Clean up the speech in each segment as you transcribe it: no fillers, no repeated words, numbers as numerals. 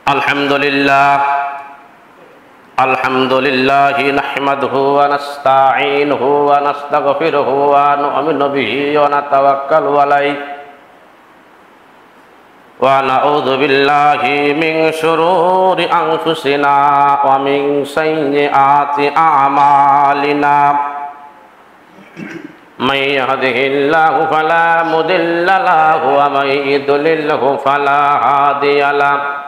Alhamdulillahi nahmaduhu wa nasta'inuhu wa nastaghfiruhu wa nu'minu bihi wa natawakkalu alayhi wa na'udzu billahi min shururi anfusina wa min sayyiati a'malina may yahdihillahu fala mudilla lahu wa may yudlilhu fala hadiya lahu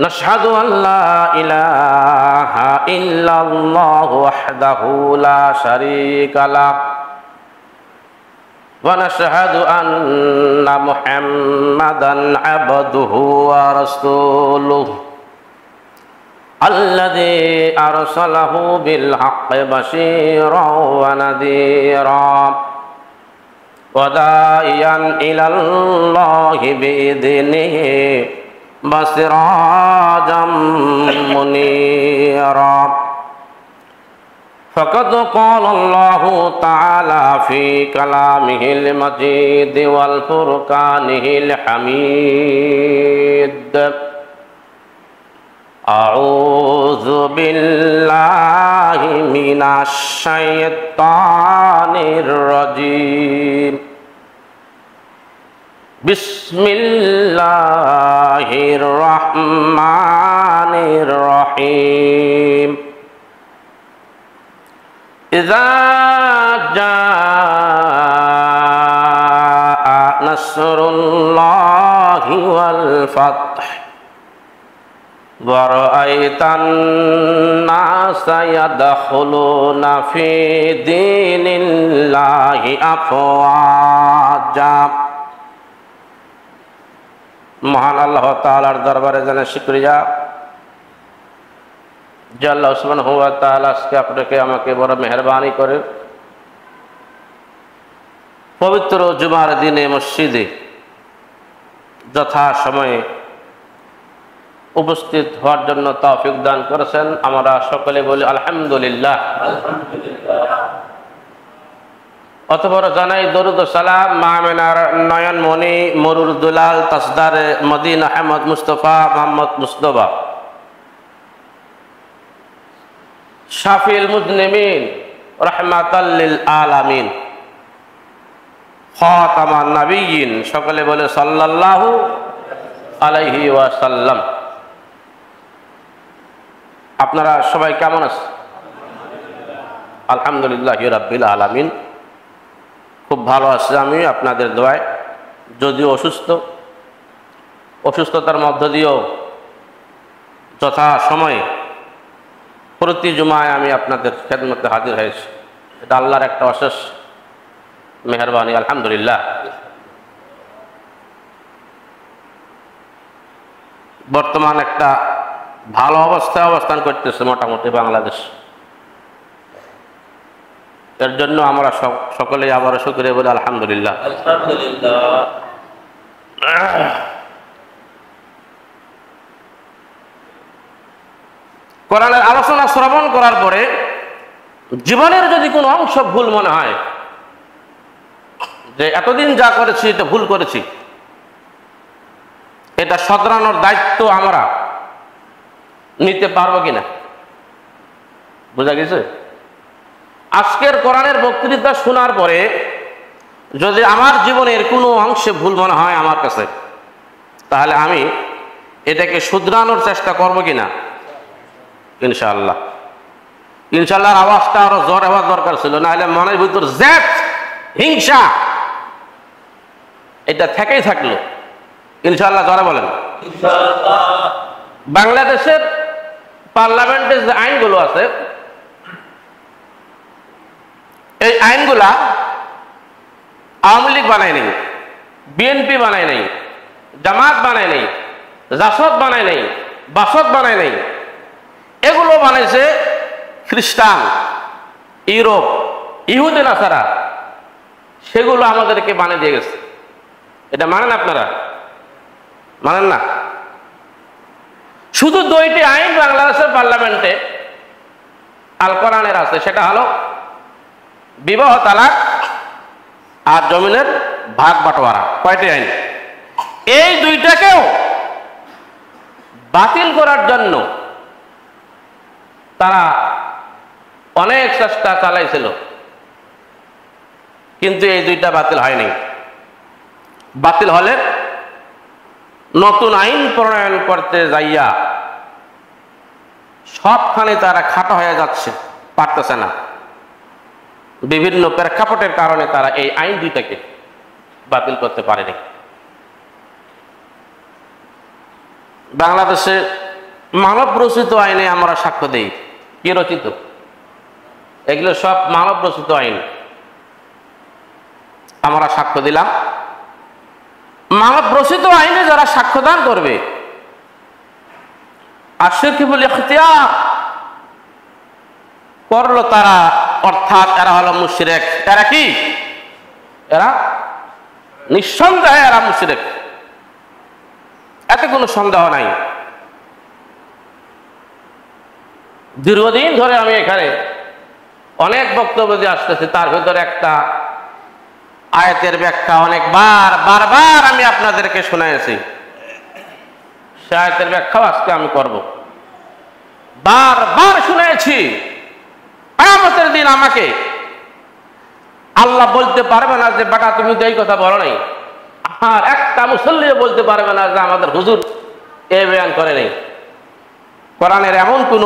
nashhadu an la ilaha illallah wahdahu la syarika lah wa nashhadu anna muhammadan abduhu wa rasuluh alladzi arsalahu bil haqqi basyiran wa nadhiran wa da'iyan ilallahi bi'idnihi basirajan munira faqad qala Allahu ta'ala fi kalamihil majid wal furqanihil hamid a'udzu billahi minasy syaithanir rajim Bismillahirrahmanirrahim. Idza jaa nasrullahi wal fath wa ra'aitan nasa yadkhuluna fi dinillahi afwaja। মহান আল্লাহ তাআলার দরবারে জানাই শুকরিয়া যে আল্লাহ সুবহানাহু ওয়া তাআলা আজকে আপনাকে আমাকে বড় মেহেরবানি করে পবিত্র জুমার দিনে মসজিদে যথা সময়ে উপস্থিত হওয়ার জন্য তৌফিক দান করেছেন। আমরা সকলে বলি আলহামদুলিল্লাহ। অতঃপর জানাই দরুদ ও সালাম মামিনার নয়নমণি মরুর দুলাল তাসদার মদিনা আহমদ মুস্তফা মোহাম্মদ মুস্তফা শাফিল মুজনিমিন রাহমাতাল লিল আলামিন খাতামান নবিয়্যিন সকলে বলে সাল্লাল্লাহু আলাইহি ওয়াসাল্লাম। আপনারা সবাই কেমন আছেন? আলহামদুলিল্লাহি রাব্বিল আলামিন। খুব ভালো আছে আমি আপনাদের দোয়ায়। যদিও অসুস্থতার মধ্য দিয়েও যথা সময়ে প্রতি জুমায় আমি আপনাদের খেদমতে হাজির হয়েছি। এটা আল্লাহর একটা অশেষ মেহেরবানি, আলহামদুলিল্লাহ। বর্তমান একটা ভালো অবস্থায় অবস্থান করতেছে মোটামুটি বাংলাদেশ। এর জন্য আমরা সকলেই আবার শুকরিয়া বলি আলহামদুলিল্লাহ। কোরআনের আলোচনা শ্রবণ করার পরে জীবনের যদি কোনো অংশ ভুল মনে হয় যে এতদিন যা করেছি এটা ভুল করেছি, এটা শোধরানোর দায়িত্ব আমরা নিতে পারবো কিনা বোঝা গেছে? আজকের কোরআনের বক্তৃতা শোনার পরে যদি আমার জীবনের কোনো অংশে ভুল মনে হয় আমার কাছে, তাহলে আমি এটাকে শুধরানোর চেষ্টা করব কিনা? ইনশাআল্লাহ। ইনশাআল্লাহর আওয়াজটা আরো জোর হওয়ার দরকার ছিল, না হলে মনের ভিতর জেদ হিংসা এটা থেকেই থাকলো। ইনশাআল্লাহ জোরে বলেন ইনশাআল্লাহ। বাংলাদেশের পার্লামেন্টের যে আইনগুলো আছে, এই আইনগুলা আওয়ামী লীগ বানায় নাই, বিএনপি বানায় নাই, জামাত বানায় নাই, জাসদ বানায় নাই, বাসদ বানায় নাই। এগুলো বানাইছে খ্রিস্টান, ইউরোপ, ইহুদি নাসারা। সেগুলো আমাদেরকে বানিয়ে দিয়ে গেছে। এটা মানেন আপনারা? মানেন না? শুধু দুইটি আইন বাংলাদেশের পার্লামেন্টে আল কোরআনের আছে, সেটা হলো বিবাহ তালাক আর জমিনের ভাগ বাটোয়ারা। কয়টি আইন? এই দুইটাকেও বাতিল করার জন্য তারা অনেক চেষ্টা চালাইছিল, কিন্তু এই দুইটা বাতিল হয়নি। বাতিল হলে নতুন আইন প্রণয়ন করতে যাইয়া সবখানে তারা খাটো হয়ে যাচ্ছে, পারতেছে না। বিভিন্ন প্রেক্ষাপটের কারণে তারা এই আইন দুইটাকে বাতিল করতে পারেনি। বাংলাদেশে মানব রচিত আইনে আমরা সাক্ষ্য দেই। কি রচিত? এগুলো সব মানব রচিত আইন। আমরা সাক্ষ্য দিলাম। মানব রচিত আইনে যারা সাক্ষ্যদান করবে, আশিরকুল ইখতিয়ার করলো তারা, অর্থাৎ এরা হলো মুশরিক। এরা কি? এরা নিঃসন্দেহে এরা মুশরিক, এতে কোনো সন্দেহ নাই। দীর্ঘদিন ধরে আমি এখানে অনেক বক্তব্য দিয়ে আসতেছি, তার ভিতরে একটা আয়াতের ব্যাখ্যা বারবার আমি আপনাদেরকে শুনাইছি। সে আয়াতের ব্যাখ্যাও আজকে আমি করব। বারবার শুনেছি, কিয়ামতের দিন আমাকে আল্লাহ বলতে পারবে না যে বেটা তুমি তো এই কথা বলো নাই, আর একটা মুসল্লিও বলতে পারবে না যে আমাদের হুজুর এ বয়ান করে নেই। কোরআনের এমন কোন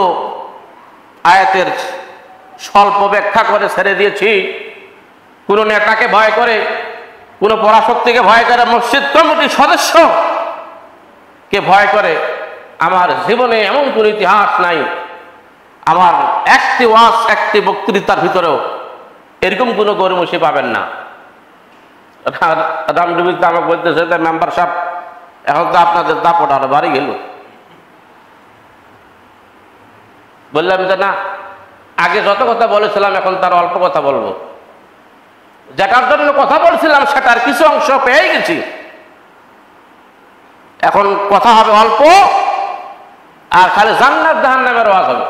আয়াতের স্বল্প ব্যাখ্যা করে ছেড়ে দিয়েছি, কোন নেতাকে ভয় করে, কোন পরাশক্তিকে ভয় করে, মসজিদ কমিটির সদস্য কে ভয় করে, আমার জীবনে এমন কোন ইতিহাস নাই। আমার একটি ওয়াজ, একটি বক্তৃতার ভিতরেও এরকম কোন গরমসি পাবেন না। রামডুবিতে আমাকে বলতেছে যে মেম্বার সাহেব, এখন তো আপনাদের দাপট আরো বাড়ি গেল। বললাম যে না, আগে যত কথা বলেছিলাম এখন তার অল্প কথা বলবো। যেটার জন্য কথা বলছিলাম সেটার কিছু অংশ পেয়ে গেছি, এখন কথা হবে অল্প, আর খালি জান্নাত জাহান্নামের ওয়াজ হবে।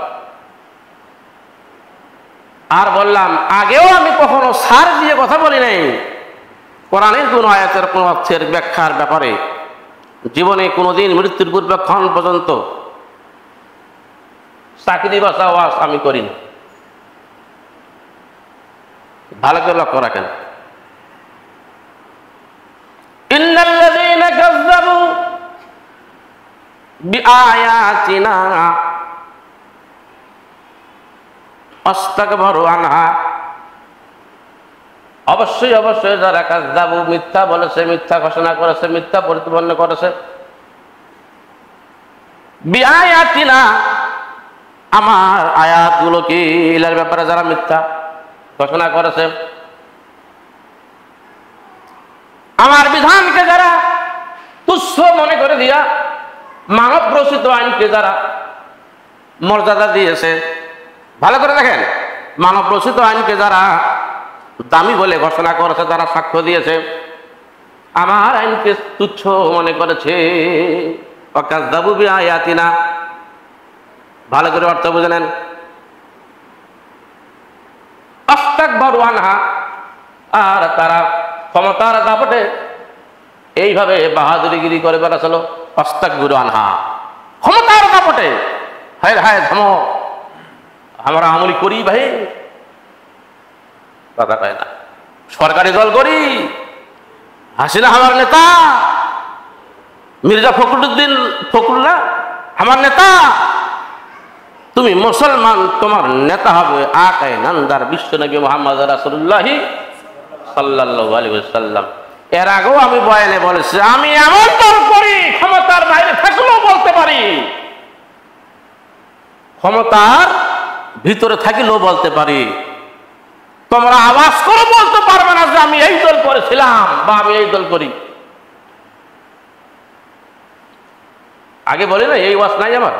আর বললাম, আগেও আমি কখনো ছাড় দিয়ে কথা বলি নাই কোরআনের কোন আয়াতের কোন অর্থের ব্যাখ্যার ব্যাপারে। জীবনে কোনোদিন মৃত্যুর পূর্বেক্ষণ পর্যন্ত চাকরি বাঁচা ওয়াজ আমি করিনি। ভালো করে লক্ষ্য রাখেন। ইন্নাল্লাযীনা কাযযাবু বিআয়াতিনা আস্তাকবারু আনহা, অবশ্যই অবশ্যই যারা কাযযাবু মিথ্যা বলেছে, মিথ্যা ঘোষণা করেছে, মিথ্যা প্রতিপন্ন করেছে, বিআয়াতিনা আমার আয়াতগুলোকে, ইলার ব্যাপারে যারা মিথ্যা ঘোষণা করেছে, আমার বিধানকে যারা তুচ্ছ মনে করে দিয়া মানব রচিত আইনকে যারা মর্যাদা দিয়েছে। ভালো করে দেখেন, মানব রচিত আইনকে যারা দামি বলে ঘোষণা করেছে, যারা সাক্ষ্য দিয়েছে, আমার আইনকে তুচ্ছ মনে করেছে। ওয়াকাযযাবু বিআয়াতিনা, ভালো করে অর্থ বুঝে নেন। আস্তাকবারু আনহা, আর তারা ক্ষমতার দাপটে এইভাবে বাহাদুরিগিরি করে বেড়াছিল। আস্তাকবারু আনহা, ক্ষমতার দাপটে হায় হায় থামো, আমরা আমলি করি ভাই, কথা পায় না, সরকারি দল করি, হাসিনা আমার নেতা, মির্জা ফখরুদ্দিন ফখরুল্লাহ আমার নেতা, তুমি মুসলমান, তোমার নেতা হবে আকায়ে নামদার বিশ্বনবী মুহাম্মদ রাসূলুল্লাহ সাল্লাল্লাহু আলাইহি ওয়াসাল্লাম। এর আগেও আমি বয়ানে বলেছি, আমি এমন দল করি ক্ষমতার বাইরে থাকলেও বলতে পারি, ক্ষমতার ভিতরে থাকিলেও বলতে পারি। তোমরা আওয়াজ করে বলতে পারবে না যে আমি এই দল করেছিলাম বা আমি এই দল করি। আগে বলি না, এই ওয়াজ নাই আমার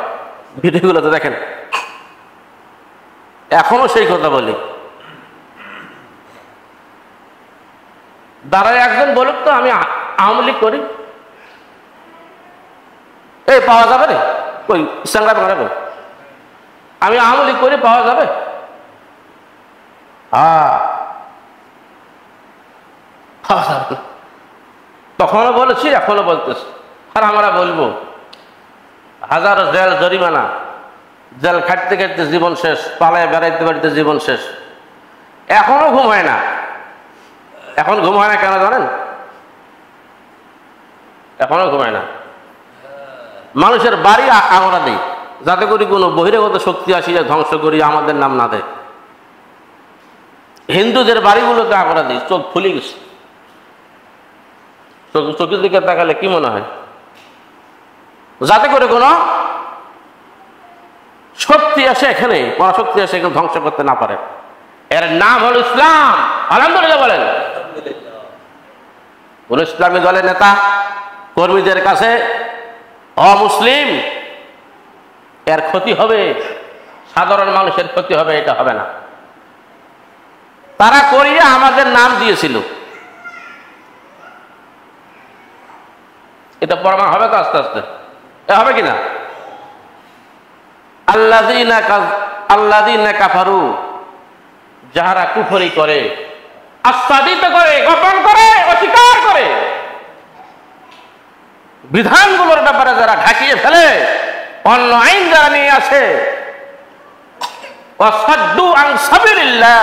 ভিডিওগুলোতে দেখেন, এখনো সেই কথা বলি। দাঁড়ায় একজন বলুক তো আমি আওয়ামী লীগ করি, এই পাওয়া যাবে রে, ওই সাংরা বাংলা, আমি আওয়ামী লীগ করি, পাওয়া যাবে? তখনও বলেছি, এখনো বলতেছি, আর আমরা বলবো হাজারো জেল জরিমানা, জেল খাটতে খাটতে জীবন শেষ, পালায় বেড়াইতে বেড়াইতে জীবন শেষ, এখনো ঘুম হয় না। এখন ঘুম হয় না কেন জানেন? এখনো ঘুমায় না। মানুষের বাড়ি আমরা দিই যাতে করে কোনো বহিরাগত শক্তি আসিয়া ধ্বংস করি আমাদের নাম না দেয়। হিন্দুদের বাড়িগুলোকে আমরা দিই, চোখ ফুলে গেছে। চোখের দিকে তাকালে কি মনে হয়? যাতে করে কোনো শক্তি আসে এখানে, পরাশক্তি আসে এখানে ধ্বংস করতে না পারে। এর নাম হল ইসলাম। আলহামদুলিল্লাহ বলেন। কোন ইসলামী দলের নেতা কর্মীদের কাছে অমুসলিম, এর ক্ষতি হবে, সাধারণ মানুষের ক্ষতি হবে, এটা হবে না। তারা করিয়ে আমাদের নাম দিয়েছিল, এটা প্রমাণ হবে তো আস্তে আস্তে। হবে কিনা? আল্লাযীনা কাফারু, যাহারা কুফরি করে, আচ্ছাদিত করে, গোপন করে, অস্বীকার করে, বিধানগুলোর ব্যাপারে যারা ঢাকিয়ে ফেলে, অন্য আইন যারা নিয়ে আসে, ওয়াসাদ্দু আন সাবিলিল্লাহ,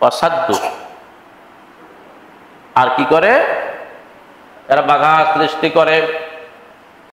ওয়াসাদ্দু, আর কি করে? এরা বাধা সৃষ্টি করে